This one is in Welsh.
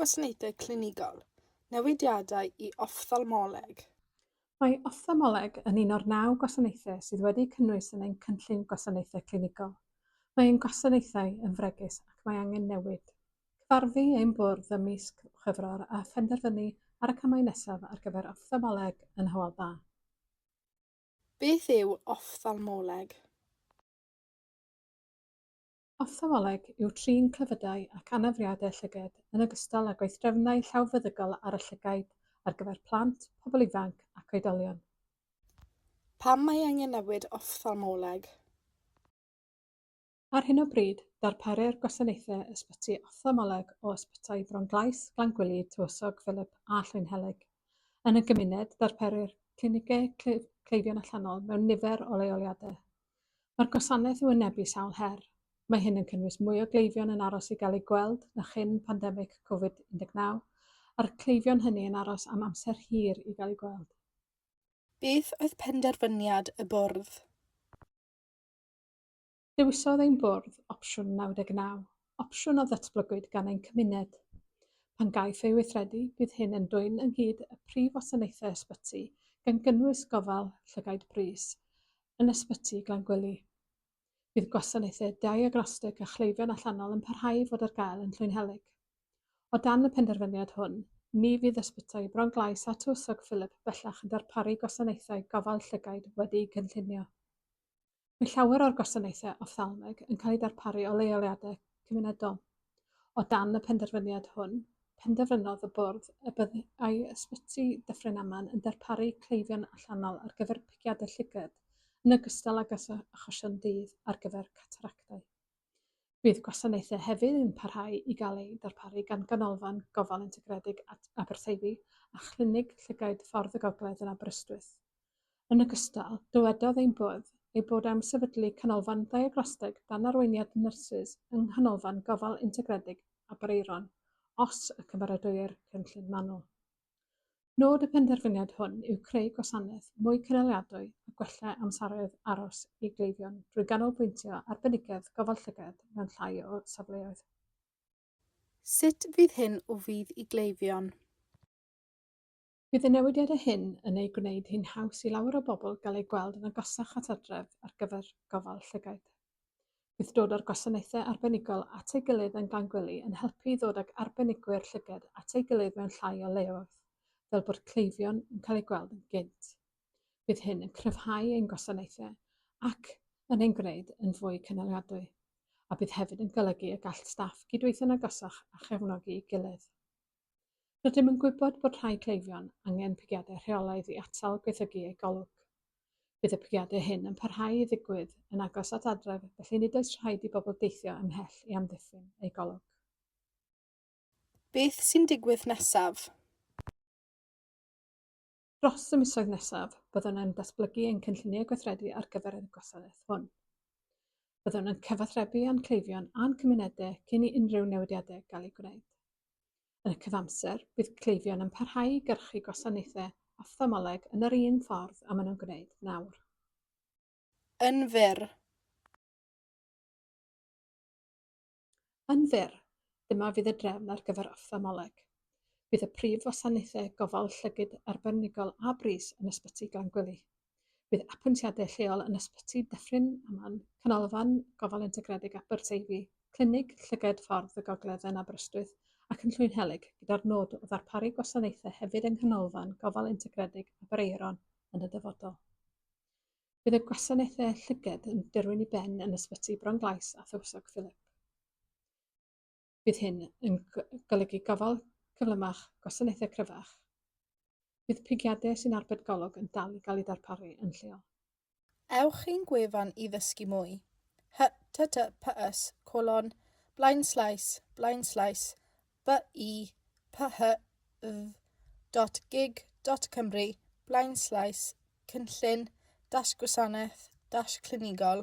Gwasanaethau Clinigol, Newidiadau i Offthalmoleg. Mae Offthalmoleg yn un o'r 9 gwasanaethau sydd wedi cynnwys yn ein cynllun gwasanaethau clinigol. Mae ein gwasanaethau yn fregus ac mae angen newid. Cyfarfu ein bwrdd ymysg Chwefror a phenderfynu ar y camau nesaf ar gyfer Offthalmoleg yn Hywel Dda. Beth yw Offthalmoleg? Offthalmoleg yw trin clefydau ac anafiadau llygaid yn ogystal â gweithdrefnau llawfeddygol ar y llygaid ar gyfer plant, pobl ifanc ac oedolion. Pam mae angen newid offthalmoleg? Ar hyn o bryd, darperir gwasanaethau ysbyty offthalmoleg o ysbytau Bronglais, Glangwili, Tywysog Philip a Llwynhelig. Yn y gymuned, darperir clinigau cleifion allanol mewn nifer o leoliadau. Mae'r gwasanaeth yn wynebu sawl her. Mae hyn yn cynnwys mwy o gleifion yn aros i gael eu gweld na chyn pandemig Covid-19, a'r cleifion hynny yn aros am amser hir i gael eu gweld. Beth oedd penderfyniad y bwrdd? Dewisodd ein bwrdd opsiwn 99, opsiwn o ddatblygwyd gan ein cymuned. Pan gaiff ei weithredu, bydd hyn yn dwyn ynghyd y prif wasanaethau ysbyty gan gynnwys gofal llygaid brys yn ysbyty Glangwili. Bydd gwasanaethau diagnostig a chleifion allanol yn parhau i fod ar gael yn Llwynhelig. O dan y penderfyniad hwn, ni fydd ysbytau Bronglais a Tywysog Philip bellach yn darparu gwasanaethau gofal llygaid wedi'u cynllunio. Mae llawer o'r gwasanaethau Offthalmoleg yn cael eu darparu o leoliadau cymunedol. O dan y penderfyniad hwn, penderfynodd y bwrdd y byddai ysbyty Dyffryn Aman yn darparu cleifion allanol ar gyfer pigiadau llygad yn ogystal ag achosion dydd ar gyfer cataractau. Bydd gwasanaethau hefyd yn parhau i gael eu darparu gan ganolfan gofal integredig Aberteifi a chlinig llygaid ffordd y gogledd yn Aberystwyth. Yn ogystal, dywedodd ein bwrdd ei bod am sefydlu canolfan diagnostig dan arweiniad nyrsys yng nghanolfan gofal integredig Abereiron, os y cymeradwyir cynllun manwl. Nod y penderfyniad hwn yw creu gwasanaeth mwy cynaliadwy a gwella amseroedd aros i gleifion drwy ganolbwyntio arbenigedd gofal llygad mewn llai o safleoedd. Sut fydd hyn o fydd i gleifion? Bydd y newidiadau hyn yn ei gwneud hi'n haws i lawer o bobl gael eu gweld yn agosach at adref ar gyfer gofal llygaid. Bydd dod o'r gwasanaethau arbenigol at ei gilydd yn Glangwili yn helpu i ddod ag arbenigwyr llygad at ei gilydd mewn llai o leoedd, fel bod cleifion yn cael eu gweld yn gynt. Bydd hyn yn cryfhau ein gwasanaethau ac yn ein gwneud yn fwy cynaliadwy, a bydd hefyd yn golygu y gall staff gydweithio'n agosach a chefnogi ei gilydd. Rydym yn gwybod bod rhai cleifion angen pigiadau rheolaidd i atal gweithygu ei golwg. Bydd y pigiadau hyn yn parhau i ddigwydd yn agos at adref, felly nid oes rhaid i bobl deithio ymhell i amddiffyn ei golwg. Beth sy'n digwydd nesaf? Dros y misoedd nesaf, byddwn yn datblygu ein cynlluniau gweithredu ar gyfer y gwasanaeth hwn. Byddwn yn cyfathrebu â'n cleifion a'n cymunedau cyn i unrhyw newidiadau gael eu gwneud. Yn y cyfamser, bydd cleifion yn parhau i gyrchu gwasanaethau Offthalmoleg yn yr un ffordd a maen nhw'n gwneud nawr. Yn fyr. Yn fyr, dyma fydd y drefn ar gyfer Offthalmoleg. Bydd y prif wasanaethau gofal llygid arbenigol a brys yn ysbyty Glangwili. Bydd apwyntiadau lleol yn ysbyty Dyffryn Aman, canolfan gofal integredig Aberteifi, clinig llygad ffordd y gogledd yn Aberystwyth ac yn Llwynhelig gyda'r nod o ddarparu gwasanaethau hefyd yng nghanolfan gofal integredig Abereiron yn y dyfodol. Bydd y gwasanaethau llygad yn dirwyn i ben yn ysbyty Bronglais a Tywysog Philip. Bydd hyn yn golygu gofal cyflymach, gwasanaethau cryfach. Bydd pigiadau sy'n arbed golwg yn dal i gael eu darparu yn lleol. Ewch i'n gwefan i ddysgu mwy. https:// bybydh.gig.cymru/cynllun-gwasanaeth-clinigol/.